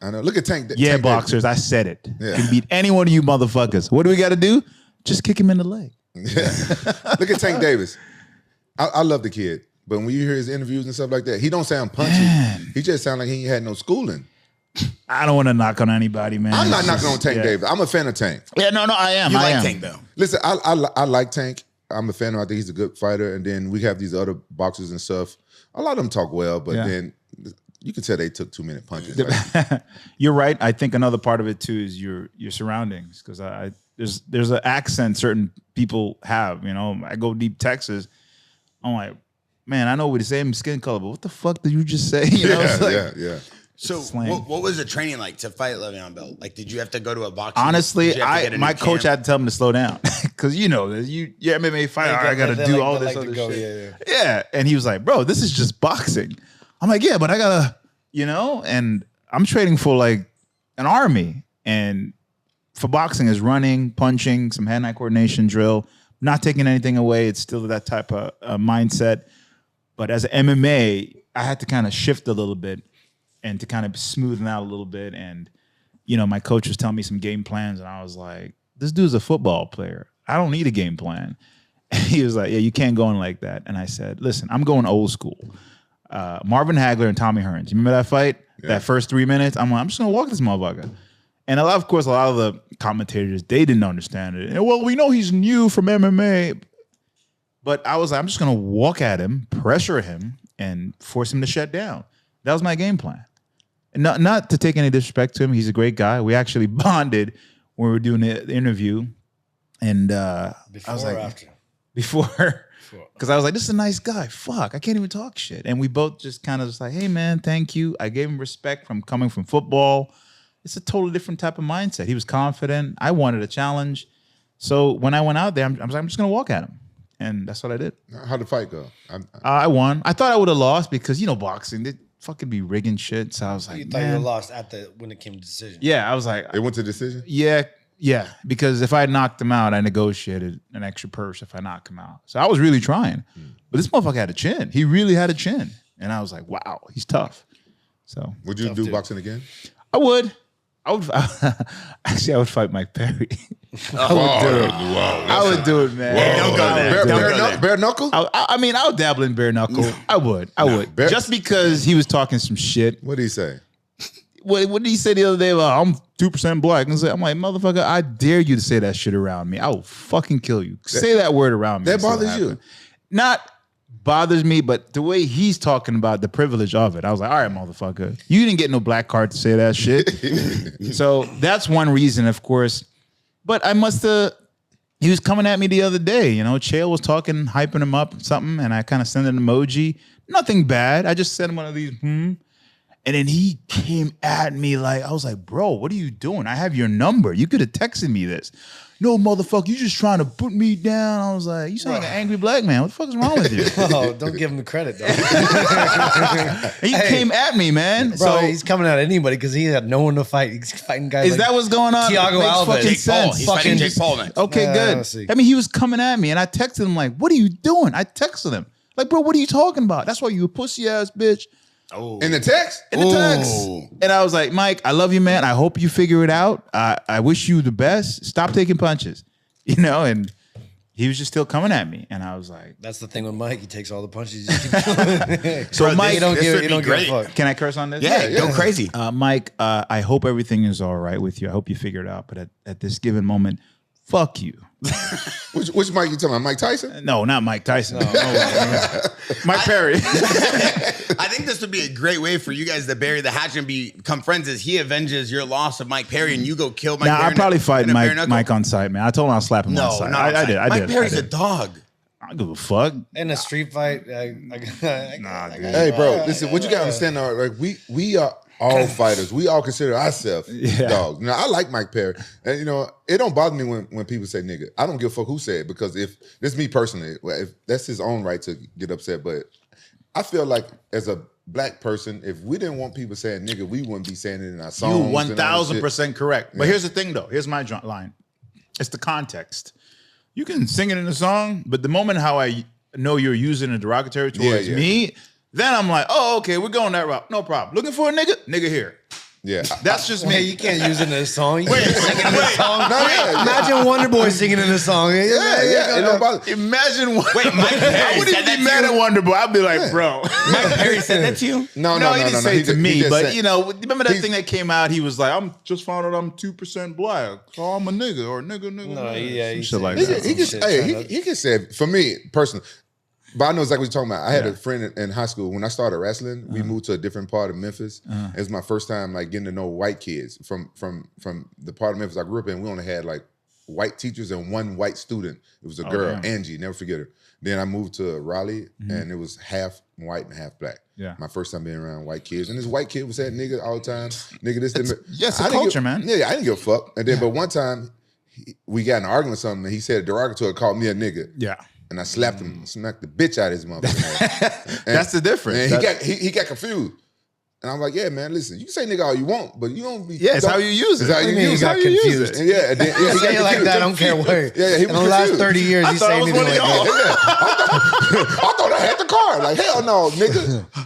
I know. Look at Tank. Yeah, Tank boxers. Davis. I said it. Yeah. Can beat any one of you motherfuckers. What do we got to do? Just kick him in the leg. Look at Tank Davis. I love the kid, but when you hear his interviews and stuff like that, he don't sound punchy. Man. He just sound like he ain't had no schooling. I don't want to knock on anybody, man. I'm not knocking on Tank Davis. I'm a fan of Tank. Yeah, no, I am. You I like am. Tank though. Listen, I like Tank. I'm a fan of him. I think he's a good fighter. And then we have these other boxers and stuff. A lot of them talk well, but then you can tell they took too many punches. Like, You're right. I think another part of it too is your surroundings, because there's an accent certain people have. You know, I go deep Texas. I'm like, man, I know we're the same skin color, but what the fuck did you just say? You know, it's like, yeah. So what was the training like to fight Le'Veon Bell? Like, did you have to go to a boxing? honestly, my coach had to tell him to slow down because you're MMA fighter. I got to do all this other shit. Yeah, and he was like, bro, this is just boxing. I'm like, yeah, but I gotta, and I'm training for like an army, and for boxing is running, punching, some hand-eye coordination drill, not taking anything away. It's still that type of mindset. But as an MMA, I had to kind of shift a little bit and to kind of smoothen out a little bit. And, my coach was telling me some game plans, and I was like, this dude's a football player. I don't need a game plan. And he was like, yeah, you can't go in like that. And I said, listen, I'm going old school. Marvin Hagler and Tommy Hearns. You remember that fight? Yeah. That first 3 minutes? I'm like, I'm just going to walk this motherfucker. And of course, a lot of the commentators, they didn't understand it. And, well, we know he's new from MMA. But I was like, I'm just going to walk at him, pressure him, and force him to shut down. That was my game plan. And not to take any disrespect to him. He's a great guy. We actually bonded when we were doing the interview. And I was like, after? Before. Because I was like, this is a nice guy. Fuck, I can't even talk shit. And we both just kind of just like, hey, man, thank you. I gave him respect from coming from football. It's a totally different type of mindset. He was confident. I wanted a challenge. So when I went out there, I'm just going to walk at him. And that's what I did. How'd the fight go? I won. I thought I would have lost because, boxing, they fucking be rigging shit. So I was like, you thought you lost when it came to decision. Yeah, I was like. It went to decision? Yeah. Because if I had knocked him out, I negotiated an extra purse if I knocked him out. So I was really trying. But this motherfucker had a chin. He really had a chin. And I was like, wow, he's tough. So. Would you do boxing again? I would. Actually, I would fight Mike Perry. I would do it, man. Yeah, don't go there. Bare knuckle? I would dabble in bare knuckle. I would. Just because he was talking some shit. What did he say? What did he say the other day about I'm 2% black? And I'm like, motherfucker, I dare you to say that shit around me. I will fucking kill you. Say that word around me. That bothers you? Not bothers me, but the way he's talking about the privilege of it, I was like, all right, motherfucker, you didn't get no black card to say that shit. So that's one reason, of course. But he was coming at me the other day, Chael was talking, hyping him up, something, and I kind of sent an emoji. Nothing bad. I just sent him one of these, And then he came at me like, I was like, bro, what are you doing? I have your number. You could have texted me this. No, motherfucker, you just trying to put me down. I was like, you sound like an angry black man. What the fuck is wrong with you? Oh, don't give him the credit, though. He came at me, man. Bro, so he's coming at anybody because he had no one to fight. He's fighting guys. Is that what's going on? Thiago Alves. Jake Paul. He's fighting Jake Paul next. Okay, good. I mean, he was coming at me, and I texted him like, what are you doing? I texted him. Like, bro, what are you talking about? That's why you a pussy-ass bitch. Oh. In the text? In the text. And I was like, Mike, I love you, man. I hope you figure it out. I wish you the best. Stop taking punches. And he was just still coming at me. And I was like... That's the thing with Mike. He takes all the punches. So bro, Mike... You don't give a fuck. Can I curse on this? Yeah, go crazy. Mike, I hope everything is all right with you. I hope you figure it out. But at this given moment, fuck you. Which Mike you talking about? Mike Tyson? No, not Mike Tyson. No. Mike Perry. I think this would be a great way for you guys to bury the hatchet and become friends as he avenges your loss of Mike Perry and you go kill Mike Perry. I'd probably fight Mike on sight, man. I told him I'll slap him on sight. I did. Mike Perry's a dog. I don't give a fuck. In a street fight, dude. Hey, bro, listen, what you got to understand, like, we are all fighters. We all consider ourselves dogs. Now, I like Mike Perry. And, it don't bother me when people say nigga. I don't give a fuck who said it because if this is me personally, if that's his own right to get upset. But I feel like as a black person, if we didn't want people saying nigga, we wouldn't be saying it in our songs. You 1,000% correct. But here's the thing, though. Here's my line. It's the context. You can sing it in a song, but the moment how I know you're using a derogatory towards me, then I'm like, oh, okay, we're going that route. No problem. Looking for a nigga? Nigga here. Yeah, That's just Hey, me. you can't use it in a song. You Wait, can't sing it in a song. No, yeah. Imagine Wonder Boy singing in a song. yeah. It don't bother. Imagine what. Wait, Mike I Perry wouldn't said even that be mad to at you? Wonder Boy. I'd be like, bro. Mike Perry said that to you? No, he didn't say it to me, just but said- you know, remember that thing that came out? He was like, "I'm just found out I'm 2% black, so I'm a nigga or nigga." No, yeah, some he shit said like He that. can, Shit, he can say it. For me personally, but I know exactly what you're talking about. I had a friend in high school when I started wrestling. We moved to a different part of Memphis. It was my first time like getting to know white kids from the part of Memphis I grew up in. We only had like white teachers and one white student. It was a girl, Angie. Never forget her. Then I moved to Raleigh, and it was half white and half black. Yeah. My first time being around white kids, and this white kid was saying nigga all the time. Nigga, this. Yes, I a didn't culture, give- man. Yeah, I didn't give a fuck. And then, but one time, we got in an argument with something, and he said a derogatory, called me a nigga. Yeah. And I slapped him, smacked the bitch out of his motherfucker. That's the difference. And he got confused. And I'm like, yeah, man, listen, you can say nigga all you want, but you don't be. Yeah, it's how you use it. It's how What do you you mean use you it. got how you use confused? it. And yeah, and then, yeah, he Say got it like confused. that. I don't care what. Yeah, he In was the last confused. 30 years, I he thought say I was anything one like of y'all. that. Yeah, I thought I had the card. Like, hell no, nigga.